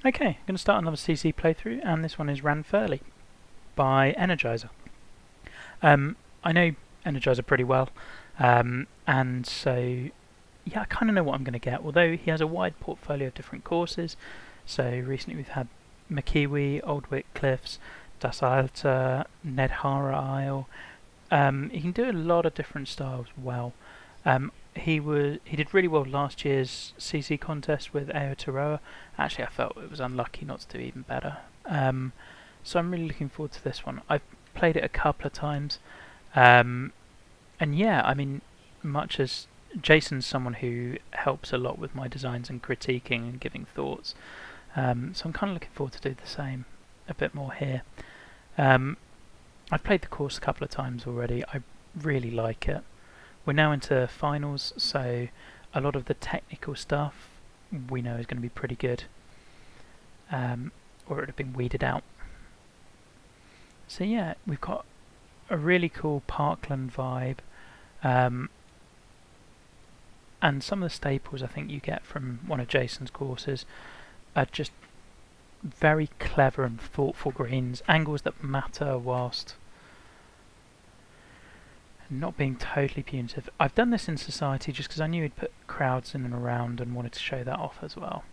Okay, I'm going to start another CC playthrough, and this one is Ranfurly by Energizer. I know Energizer pretty well, and so yeah, I kind of know what I'm going to get, although he has a wide portfolio of different courses. So recently we've had McKeewee, Oldwick Cliffs, Das Alta, Nedhara Isle. He can do a lot of different styles well. He did really well last year's CC contest with Aotearoa. Actually, I felt it was unlucky not to do even better. So I'm really looking forward to this one. I've played it a couple of times, and yeah, I mean, much as Jason's someone who helps a lot with my designs and critiquing and giving thoughts, so I'm kind of looking forward to do the same a bit more here. I've played the course a couple of times already. I really like it. We're now into finals, so a lot of the technical stuff we know is going to be pretty good, or it would have been weeded out. So yeah, we've got a really cool parkland vibe, and some of the staples I think you get from one of Jason's courses are just very clever and thoughtful greens, angles that matter whilst not being totally punitive. I've done this in Society just because I knew he'd put crowds in and around and wanted to show that off as well.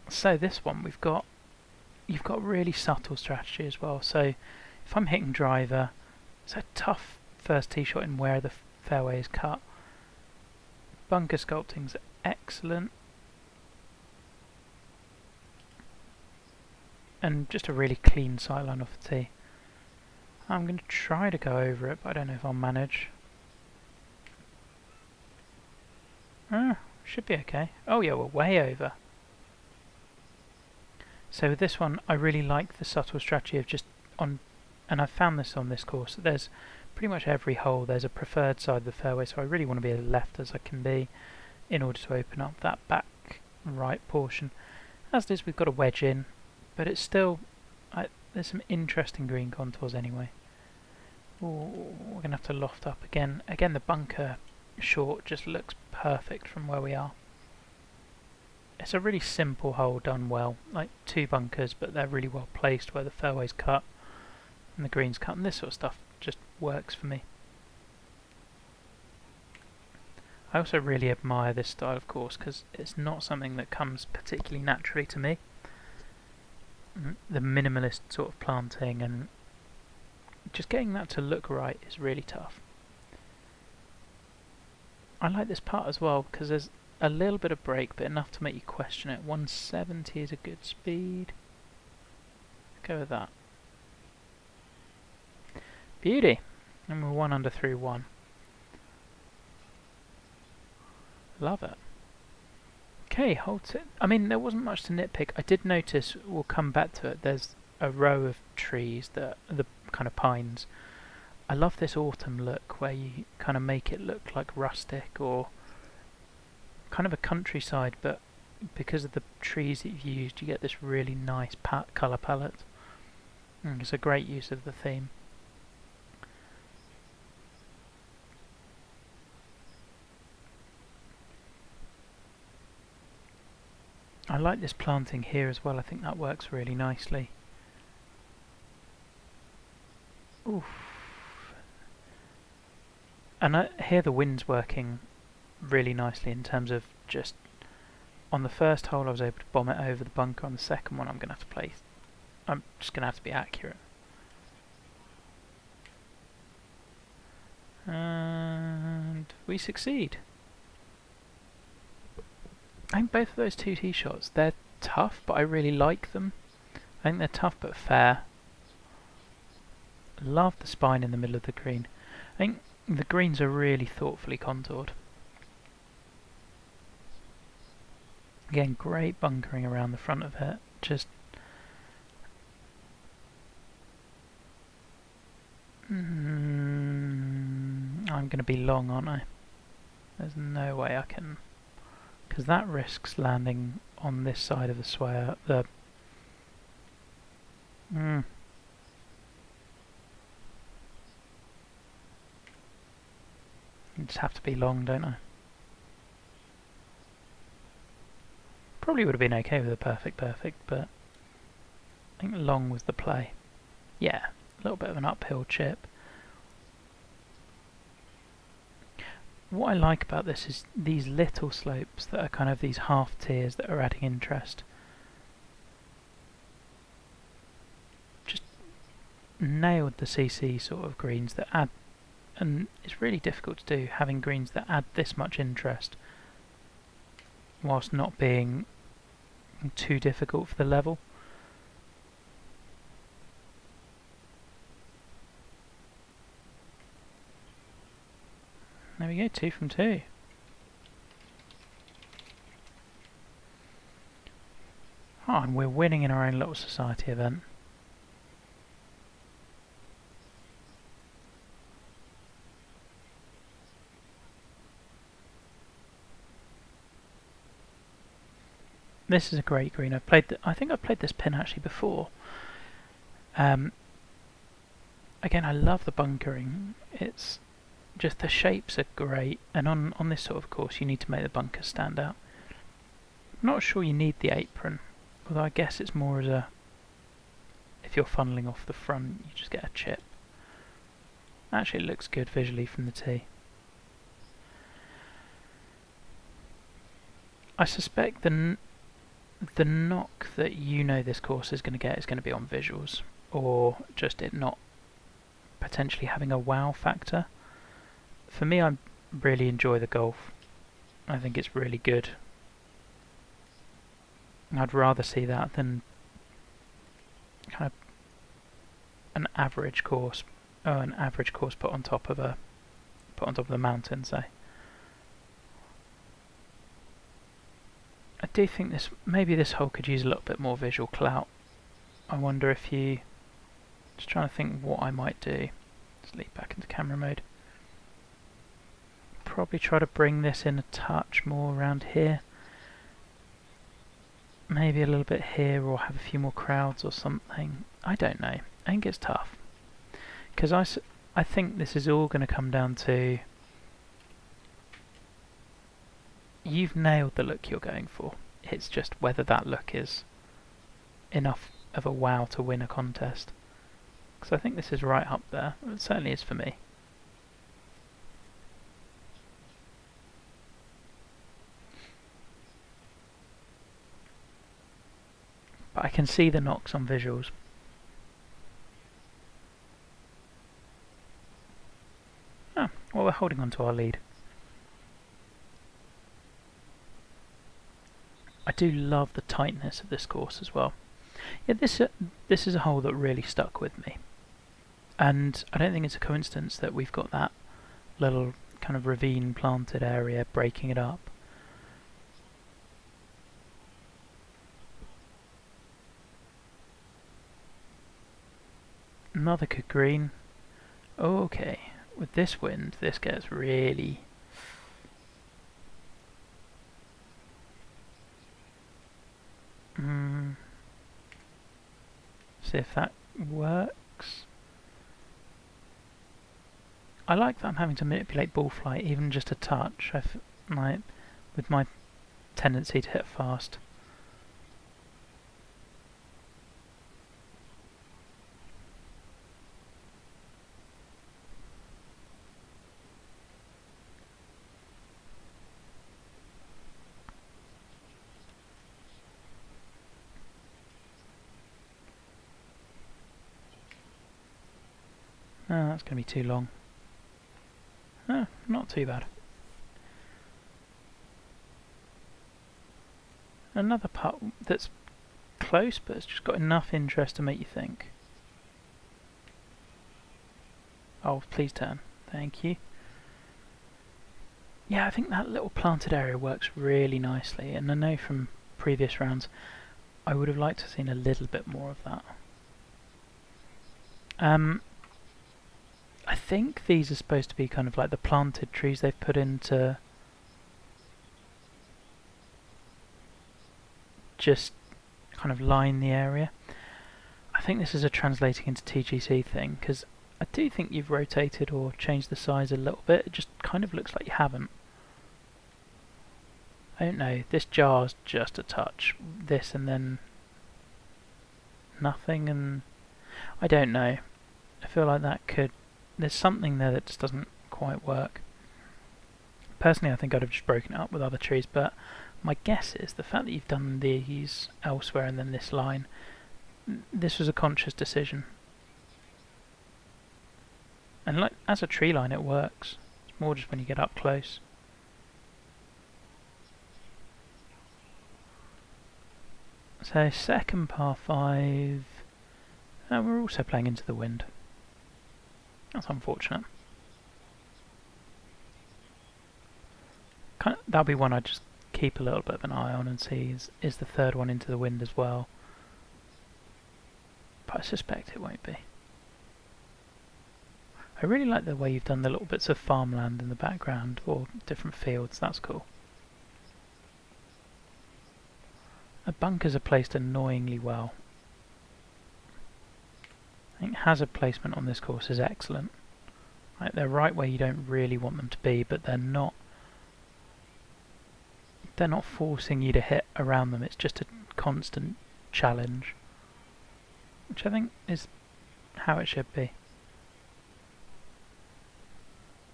So this one you've got really subtle strategy as well. So if I'm hitting driver, it's a tough first tee shot in where the fairway is cut. Bunker sculpting's excellent. And just a really clean sightline off the tee. I'm going to try to go over it, but I don't know if I'll manage. Should be okay. Oh yeah, we're way over. So with this one, I really like the subtle strategy of just on, and I've found this on this course, that there's pretty much every hole, there's a preferred side of the fairway, so I really want to be as left as I can be in order to open up that back right portion. As it is, we've got a wedge in, but it's still, there's some interesting green contours anyway. Ooh, we're going to have to loft up again. Again, the bunker short just looks perfect from where we are. It's a really simple hole done well, like 2 bunkers, but they're really well placed where the fairway's cut and the green's cut, and this sort of stuff just works for me. I also really admire this style of course because it's not something that comes particularly naturally to me. The minimalist sort of planting and just getting that to look right is really tough. I like this part as well because there's a little bit of break, but enough to make you question it. 170 is a good speed. Go with that. Beauty! And we're 1 under through 1. Love it. Okay, hold it. I mean, there wasn't much to nitpick. I did notice, we'll come back to it, there's a row of trees that are the kind of pines. I love this autumn look where you kind of make it look like rustic or kind of a countryside, but because of the trees that you've used, you get this really nice colour palette. It's a great use of the theme. I like this planting here as well. I think that works really nicely. Oof. And I hear the wind's working really nicely in terms of just on the first hole I was able to bomb it over the bunker. On the second one I'm going to have to play, I'm just going to have to be accurate. And we succeed. I think both of those 2 tee shots, they're tough, but I really like them. I think they're tough but fair. Love the spine in the middle of the green. I think the greens are really thoughtfully contoured. Again, great bunkering around the front of it. Just I'm going to be long, aren't I? There's no way I can, because that risks landing on this side of the sway. I just have to be long, don't I? Probably would have been okay with a perfect, but I think long was the play. Yeah, a little bit of an uphill chip. What I like about this is these little slopes that are kind of these half tiers that are adding interest. Just nailed the CC sort of greens that add, and it's really difficult to do, having greens that add this much interest whilst not being too difficult for the level. There we go, 2 from 2. Oh, and we're winning in our own little society event. This is a great green. I think I've played this pin actually before. Again, I love the bunkering. It's just the shapes are great, and on this sort of course you need to make the bunkers stand out. I'm not sure you need the apron, although I guess it's more as a, if you're funneling off the front you just get a chip. Actually it looks good visually from the tee. I suspect the knock that this course is going to get is going to be on visuals, or just it not potentially having a wow factor. For me, I really enjoy the golf. I think it's really good. I'd rather see that than kind of an average course, put on top of the mountain, say. I do think maybe this hole could use a little bit more visual clout. I wonder if just trying to think what I might do. Let's leap back into camera mode. Probably try to bring this in a touch more around here. Maybe a little bit here, or have a few more crowds or something. I don't know. I think it's tough. Because I think this is all going to come down to, you've nailed the look you're going for. It's just whether that look is enough of a wow to win a contest. Because I think this is right up there. It certainly is for me. But I can see the knocks on visuals. Oh, well, we're holding on to our lead. I do love the tightness of this course as well. Yeah, this is a hole that really stuck with me. And I don't think it's a coincidence that we've got that little kind of ravine planted area breaking it up. Another good green. Okay, with this wind, this gets really... See if that works. I like that I'm having to manipulate ball flight even just a touch. With my tendency to hit fast. Oh, that's going to be too long. Oh, not too bad. Another putt that's close, but it's just got enough interest to make you think. Oh, please turn. Thank you. Yeah, I think that little planted area works really nicely, and I know from previous rounds I would have liked to have seen a little bit more of that. I think these are supposed to be kind of like the planted trees they've put in to just kind of line the area. I think this is a translating into TGC thing, because I do think you've rotated or changed the size a little bit. It just kind of looks like you haven't. I don't know, this jar's just a touch. This and then nothing, and I don't know. I feel like that could... There's something there that just doesn't quite work. Personally, I think I'd have just broken it up with other trees, but my guess is the fact that you've done these elsewhere and then this line, this was a conscious decision. And like as a tree line it works. It's more just when you get up close. So second par 5, we're also playing into the wind. That's unfortunate. That'll be one I just keep a little bit of an eye on and see is the third one into the wind as well. But I suspect it won't be. I really like the way you've done the little bits of farmland in the background, or different fields, that's cool. The bunkers are placed annoyingly well. I think hazard placement on this course is excellent. Like, they're right where you don't really want them to be, but they're not forcing you to hit around them, it's just a constant challenge. Which I think is how it should be.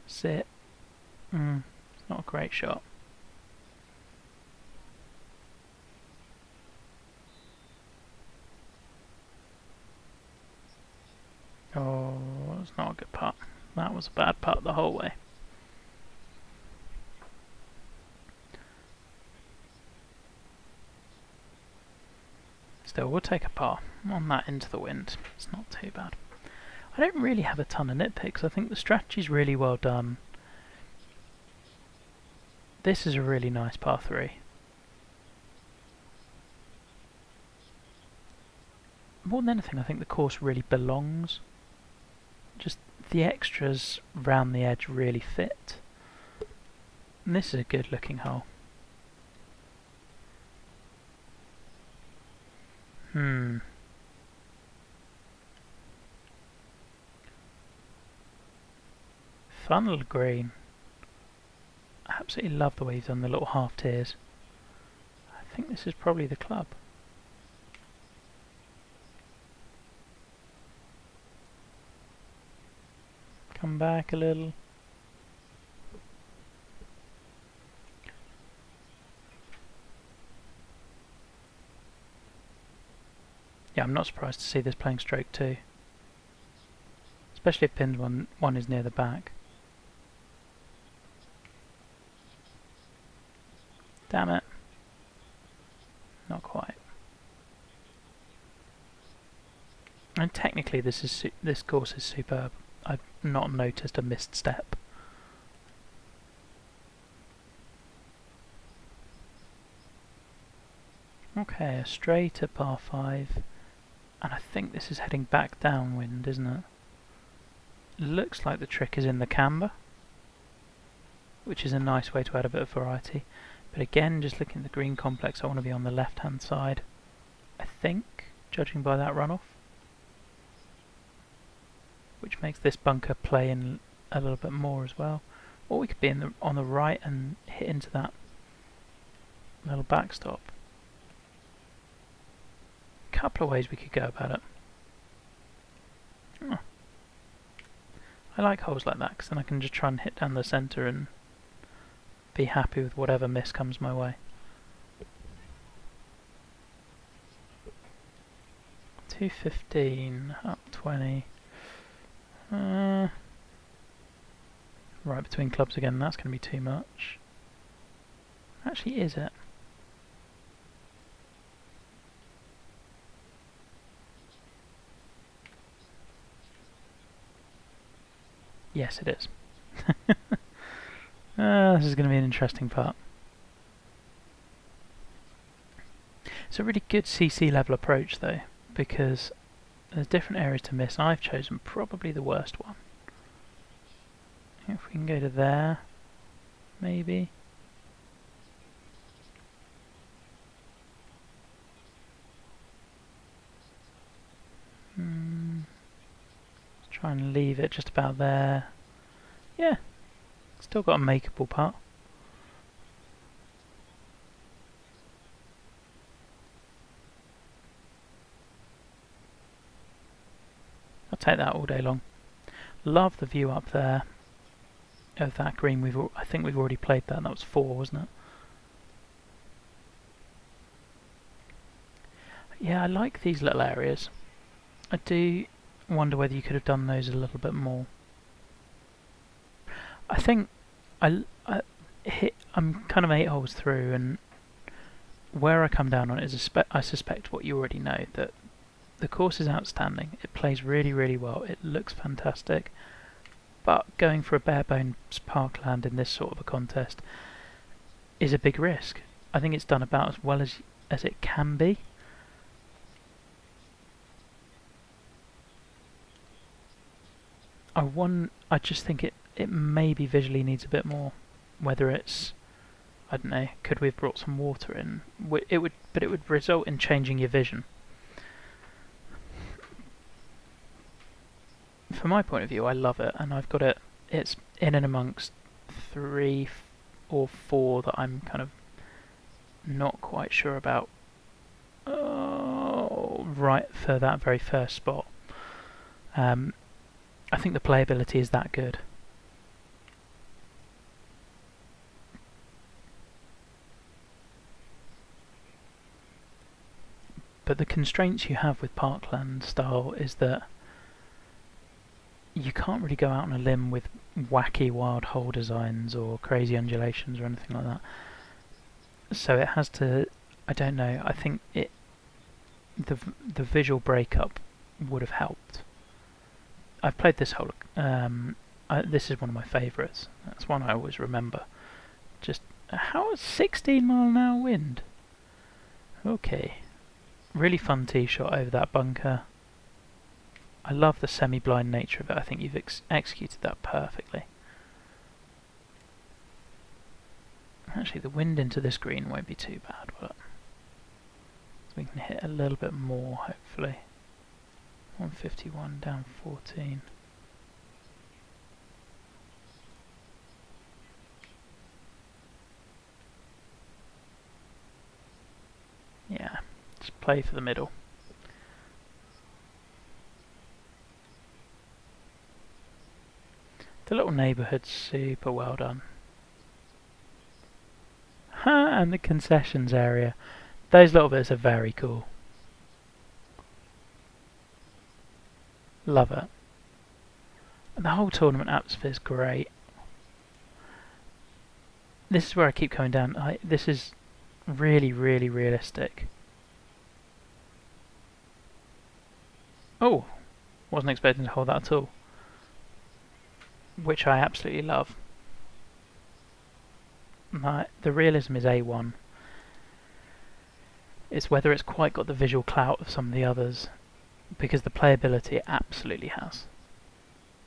Sit. It's not a great shot. Oh, that's not a good putt. That was a bad putt the whole way. Still, we'll take a par on that into the wind. It's not too bad. I don't really have a ton of nitpicks. I think the strategy's really well done. This is a really nice par 3. More than anything, I think the course really belongs. Just the extras round the edge really fit. And this is a good looking hole. Funnel green. I absolutely love the way you've done the little half tiers. I think this is probably the club. Come back a little. Yeah, I'm not surprised to see this playing stroke 2. Especially if pin one is near the back. Damn it. Not quite. And technically this course is superb. I've not noticed a missed step. Okay, a straight at par 5. And I think this is heading back downwind, isn't it? Looks like the trick is in the camber, which is a nice way to add a bit of variety. But again, just looking at the green complex, I want to be on the left hand side, I think, judging by that runoff. Which makes this bunker play in a little bit more as well. Or we could be on the right and hit into that little backstop. Couple of ways we could go about it. Oh. I like holes like that because then I can just try and hit down the centre and be happy with whatever miss comes my way. 215 up 20. Right between clubs again, that's going to be too much. Actually, is it? Yes, it is. This is going to be an interesting part. It's a really good CC level approach though, because there's different areas to miss. I've chosen probably the worst one. If we can go to there, maybe. Let's try and leave it just about there. Yeah, still got a makeable part. take that all day long. Love the view up there of that green. I think we've already played that. That was 4, wasn't it? Yeah, I like these little areas. I do wonder whether you could have done those a little bit more. I think I'm kind of 8 holes through, and where I come down on it is I suspect what you already know, that the course is outstanding. It plays really, really well. It looks fantastic. But going for a bare bones parkland in this sort of a contest is a big risk. I think it's done about as well as it can be. I just think it maybe visually needs a bit more. Whether it's, I don't know, could we have brought some water in? But it would result in changing your vision. From my point of view, I love it, and I've got it. It's in and amongst 3 or 4 that I'm kind of not quite sure about. Right for that very first spot. I think the playability is that good. But the constraints you have with parkland style is that you can't really go out on a limb with wacky wild hole designs or crazy undulations or anything like that. So it has to, I don't know, I think the visual breakup would have helped. I've played this hole, this is one of my favourites. That's one I always remember. Just, how is 16-mile-an-hour wind? Okay. Really fun tee shot over that bunker. I love the semi-blind nature of it. I think you've executed that perfectly. Actually, the wind into this green won't be too bad, will it? So we can hit a little bit more, hopefully. 151 down 14. Yeah, just play for the middle. The little neighbourhood's super well done. And the concessions area. Those little bits are very cool. Love it. And the whole tournament atmosphere is great. This is where I keep coming down. This is really, really realistic. Oh, wasn't expecting to hold that at all. Which I absolutely love. The realism is A1. It's whether it's quite got the visual clout of some of the others, because the playability it absolutely has.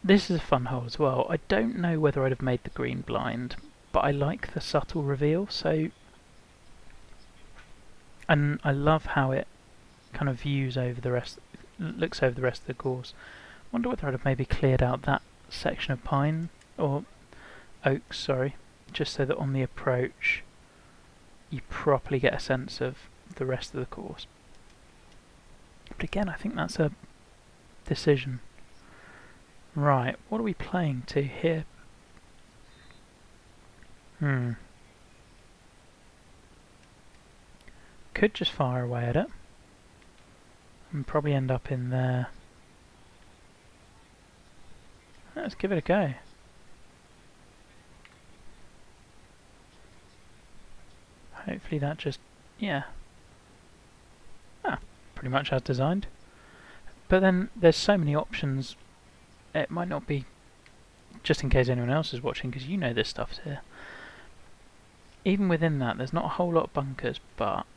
This is a fun hole as well. I don't know whether I'd have made the green blind, but I like the subtle reveal, and I love how it kind of views over the rest, looks over the rest of the course. Wonder whether I'd have maybe cleared out that section of pine, or oaks, sorry, just so that on the approach you properly get a sense of the rest of the course. But again, I think that's a decision. Right, what are we playing to here? Could just fire away at it and probably end up in there. Let's give it a go. Hopefully that just, yeah. Pretty much as designed. But then there's so many options, it might not be, just in case anyone else is watching, because you know this stuff's here. Even within that, there's not a whole lot of bunkers, but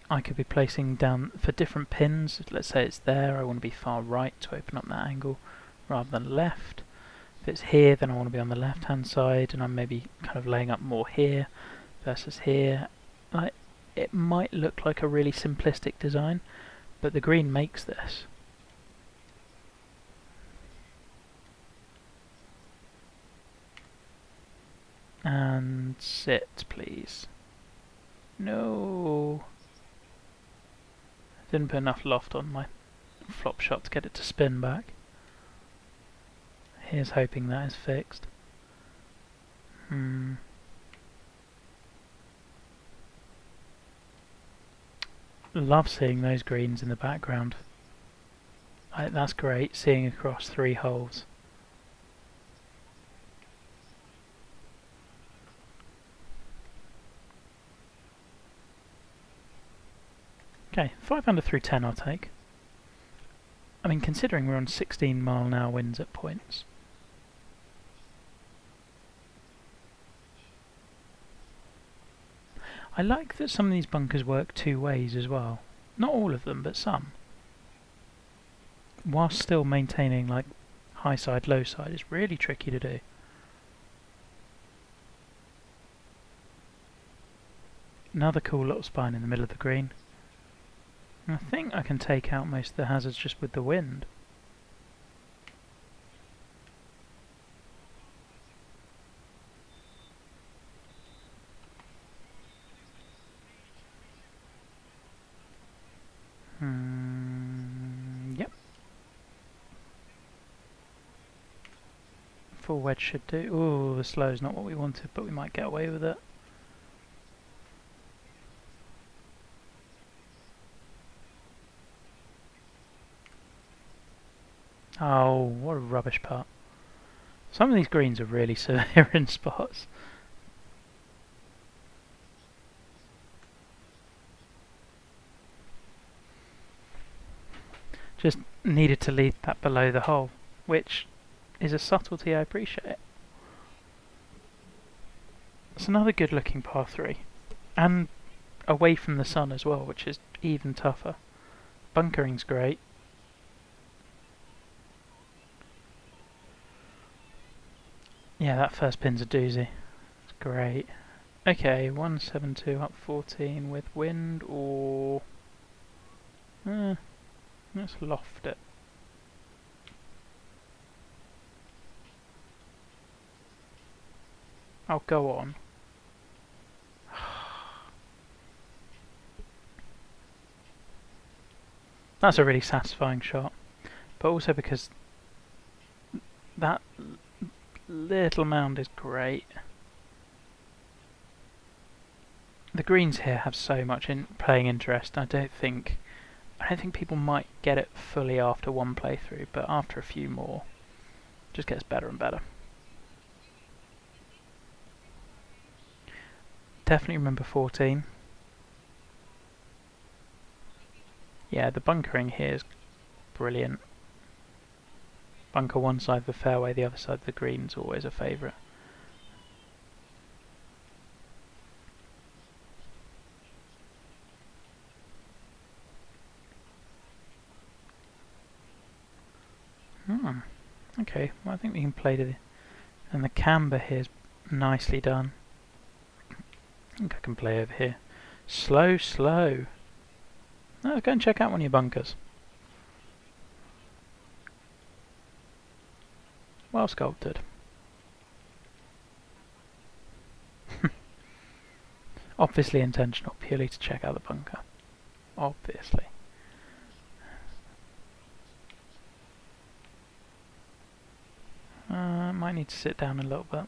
I could be placing down for different pins. Let's say it's there, I want to be far right to open up that angle rather than left. If it's here, then I want to be on the left hand side, and I'm maybe kind of laying up more here versus here. Like, it might look like a really simplistic design, but the green makes this. And sit, please. No. Didn't put enough loft on my flop shot to get it to spin back. Here's hoping that is fixed. Love seeing those greens in the background. That's great, seeing across 3 holes. Okay, 5 under through 10 I'll take. I mean, considering we're on 16-mile-an-hour winds at points. I like that some of these bunkers work 2 ways as well. Not all of them, but some. Whilst still maintaining like high side, low side. It's really tricky to do. Another cool little spine in the middle of the green. I think I can take out most of the hazards just with the wind. Yep. Full wedge should do. Ooh, the slow is not what we wanted, but we might get away with it. Oh, what a rubbish putt. Some of these greens are really severe in spots. Just needed to leave that below the hole, which is a subtlety I appreciate. It's another good looking par 3. And away from the sun as well, which is even tougher. Bunkering's great. Yeah, that first pin's a doozy. It's great. Okay, 172 up 14 with wind, or... let's loft it. I'll go on. That's a really satisfying shot, but also because that little mound is great. The greens here have so much playing interest. I don't think people might get it fully after one playthrough, but after a few more, it just gets better and better. Definitely remember 14. Yeah, the bunkering here is brilliant. Bunker one side of the fairway, the other side of the green is always a favourite. Okay, well I think we can play to the... And the camber here is nicely done. I think I can play over here. Slow, slow. No, go and check out one of your bunkers. Well sculpted. Obviously intentional, purely to check out the bunker. Obviously. Might need to sit down a little bit.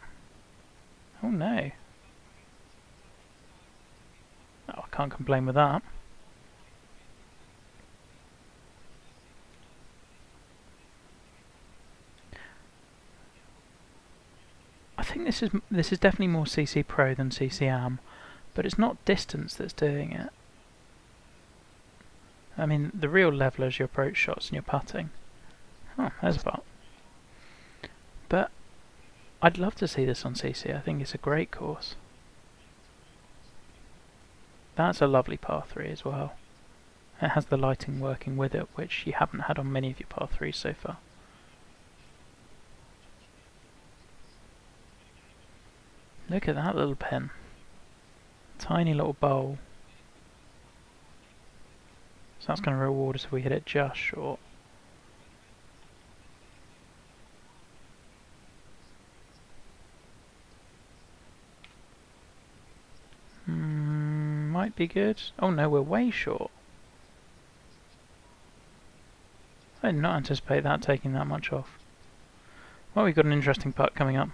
Oh no. Oh, I can't complain with that. I think this is definitely more CC Pro than CC Am, but it's not distance that's doing it. I mean, the real leveler is your approach shots and your putting. Oh, there's a putt. But I'd love to see this on CC. I think it's a great course. That's a lovely par 3 as well. It has the lighting working with it, which you haven't had on many of your par 3s so far. Look at that little pin. Tiny little bowl. So that's going to reward us if we hit it just short. Might be good. Oh no, we're way short. I did not anticipate that taking that much off. Well, we've got an interesting putt coming up.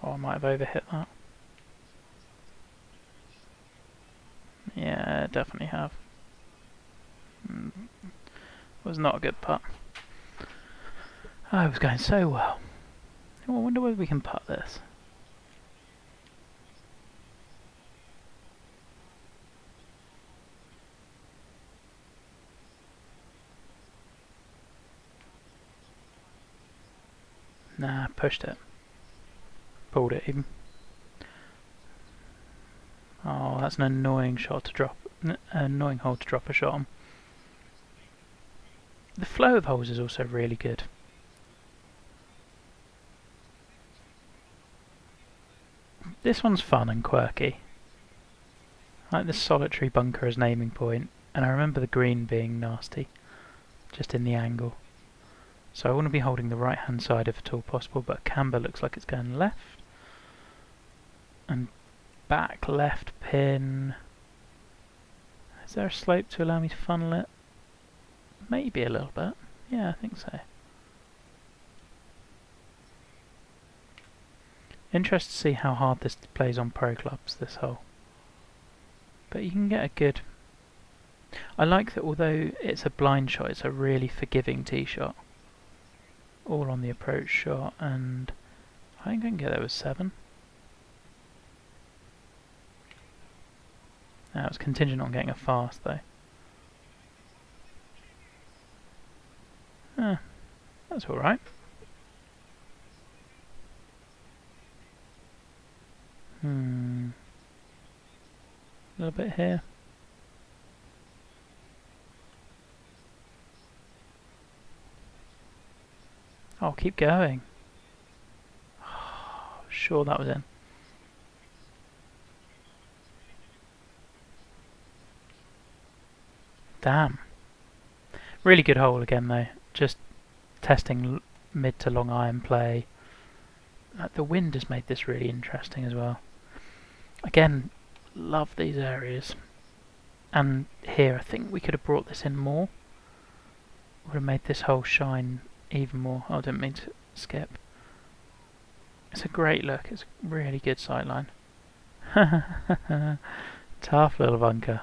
Oh, I might have overhit that. Yeah, definitely have. Was not a good putt. Oh, it was going so well. I wonder whether we can putt this. Nah, pushed it. Pulled it even. Oh, that's an annoying shot to drop. An annoying hole to drop a shot on. The flow of holes is also really good. This one's fun and quirky. I like this solitary bunker as naming point, and I remember the green being nasty, just in the angle. So I want to be holding the right hand side if at all possible, but camber looks like it's going left. And back left pin. Is there a slope to allow me to funnel it? Maybe a little bit. Yeah, I think so. Interested to see how hard this plays on pro clubs, this hole. But you can get a good... I like that although it's a blind shot, it's a really forgiving tee shot. All on the approach shot, and I think I can get there with 7. Now it's contingent on getting a fast though. That's alright. A little bit here. Oh, keep going. Sure that was in. Damn. Really good hole again though. Just testing mid to long iron play. The wind has made this really interesting as well. Again, love these areas. And here I think we could have brought this in more. Would have made this hole shine even more. Oh, I didn't mean to skip. It's a great look. It's a really good sightline. Tough little bunker.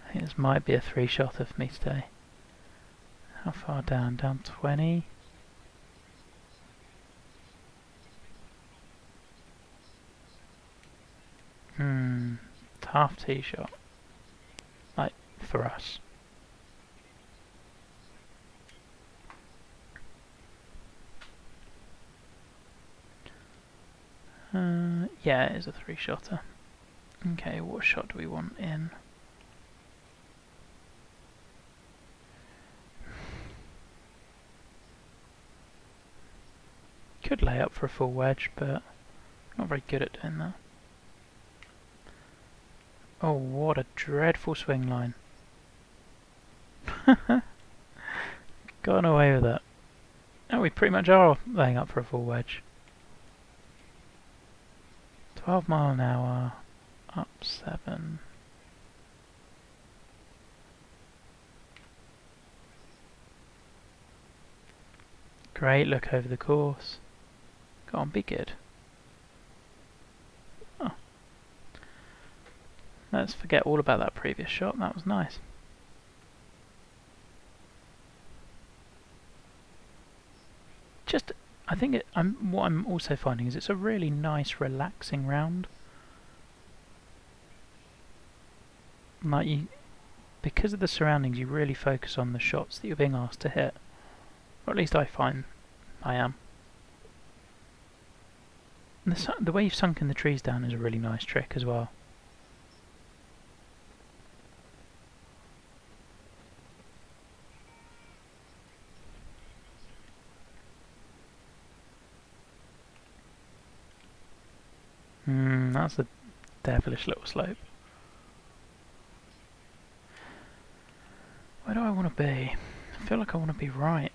I think this might be a 3-shotter for me today. How far down? Down 20? Tough tee shot. Like, for us. Yeah, it is a 3-shotter. Okay, what shot do we want in? Could lay up for a full wedge, but not very good at doing that. Oh, what a dreadful swing line. Gotten away with it. Oh, we pretty much are laying up for a full wedge. 12 mile an hour, up 7. Great look over the course. Go on, be good. Oh. Let's forget all about that previous shot, that was nice. I think what I'm also finding is it's a really nice, relaxing round. Like because of the surroundings, you really focus on the shots that you're being asked to hit. Or at least I find I am. And the way you've sunken the trees down is a really nice trick as well. That's a devilish little slope. Where do I want to be? I feel like I want to be right.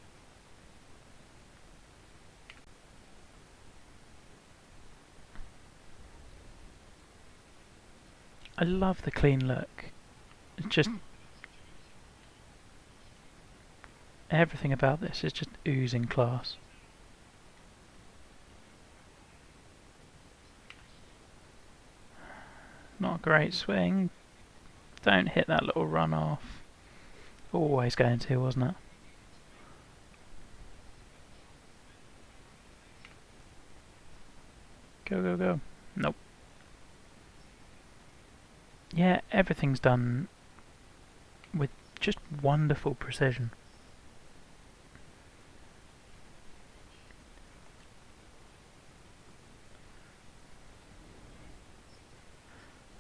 I love the clean look. It's just everything about this is just oozing class. Not a great swing. Don't hit that little run off. Always going to, wasn't it? Go, go, go. Nope. Yeah, everything's done with just wonderful precision.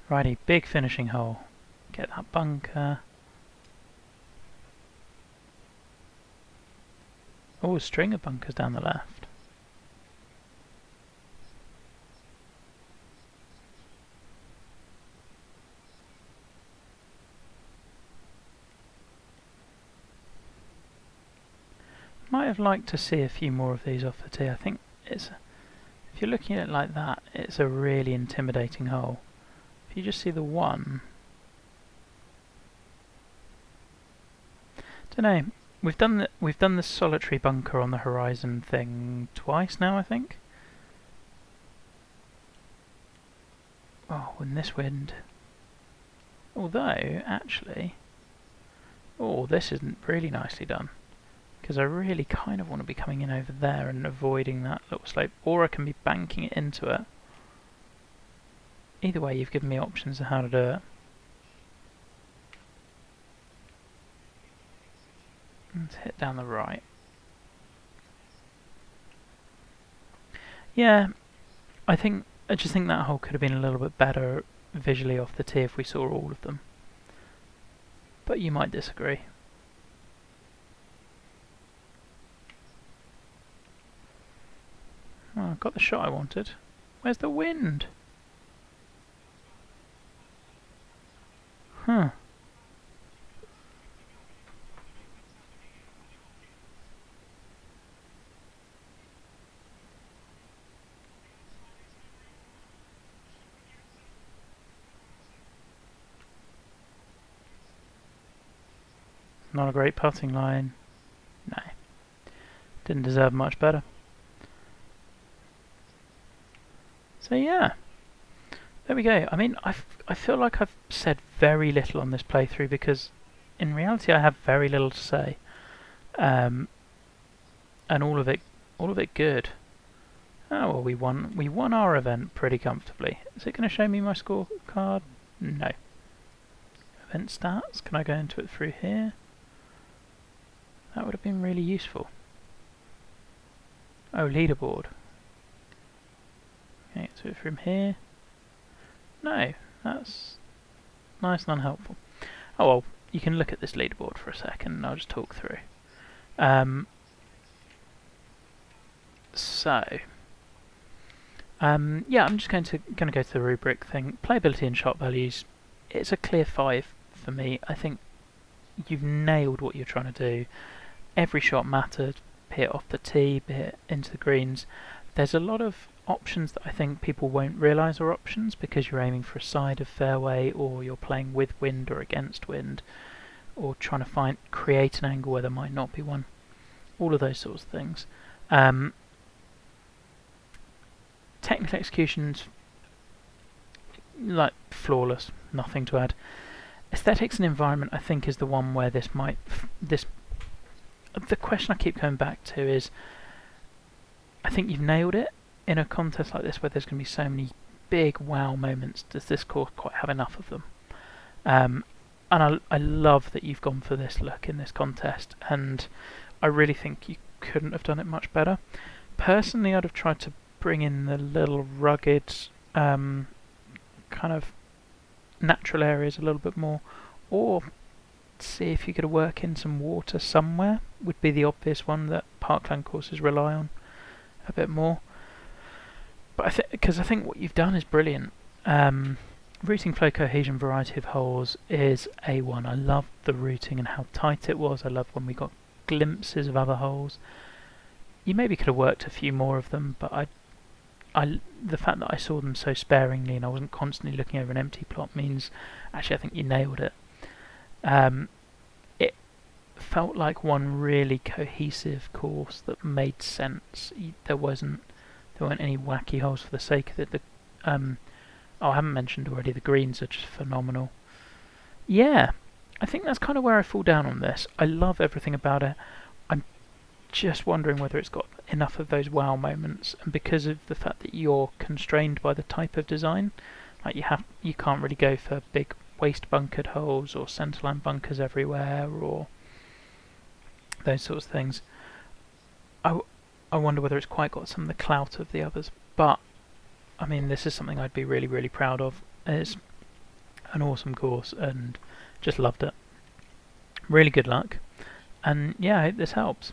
Righty, big finishing hole. Get that bunker. Oh, a string of bunkers down the left. Might have liked to see a few more of these off the tee. I think it's, if you're looking at it like that, it's a really intimidating hole. If you just see the one, don't know. We've done the solitary bunker on the horizon thing twice now, I think. Oh, in this wind. Although, actually, oh, this isn't really nicely done. Because I really kind of want to be coming in over there and avoiding that little slope, or I can be banking it into it. Either way, you've given me options of how to do it. Let's hit down the right. Yeah, I just think that hole could have been a little bit better visually off the tee if we saw all of them. But you might disagree. Oh, I've got the shot I wanted. Where's the wind? Huh. Not a great putting line. No. Didn't deserve much better. So yeah. There we go. I mean, I feel like I've said very little on this playthrough because in reality I have very little to say. And all of it good. Oh well, we won our event pretty comfortably. Is it going to show me my scorecard? No. Event stats, can I go into it through here? That would have been really useful. Oh, leaderboard. Okay, so from here. No, that's nice and unhelpful. Oh well, you can look at this leaderboard for a second and I'll just talk through. Yeah, I'm just going to go to the rubric thing. Playability and shot values. It's a clear 5 for me. I think you've nailed what you're trying to do. Every shot mattered, be it off the tee, be it into the greens. There's a lot of options that I think people won't realise are options because you're aiming for a side of fairway, or you're playing with wind or against wind, or trying to create an angle where there might not be one. All of those sorts of things. Technical execution's like flawless, nothing to add. Aesthetics and environment, I think, is the one where the question I keep coming back to is, I think you've nailed it. In a contest like this where there's going to be so many big wow moments, does this course quite have enough of them? And I love that you've gone for this look in this contest, and I really think you couldn't have done it much better. Personally, I'd have tried to bring in the little rugged kind of natural areas a little bit more, or see if you could work in some water somewhere. Would be the obvious one that parkland courses rely on a bit more. But because I think what you've done is brilliant. Routing, flow, cohesion, variety of holes is A1. I love the routing and how tight it was. I love when we got glimpses of other holes. You maybe could have worked a few more of them, but the fact that I saw them so sparingly and I wasn't constantly looking over an empty plot means actually I think you nailed it. It felt like one really cohesive course that made sense. There weren't any wacky holes for the sake of it. I haven't mentioned already, the greens are just phenomenal. Yeah, I think that's kind of where I fall down on this. I love everything about it. I'm just wondering whether it's got enough of those wow moments, and because of the fact that you're constrained by the type of design, like you can't really go for big waist bunkered holes or centerline bunkers everywhere or those sorts of things. I wonder whether it's quite got some of the clout of the others, but I mean, this is something I'd be really, really proud of. It's an awesome course and just loved it. Really good luck, and yeah, I hope this helps.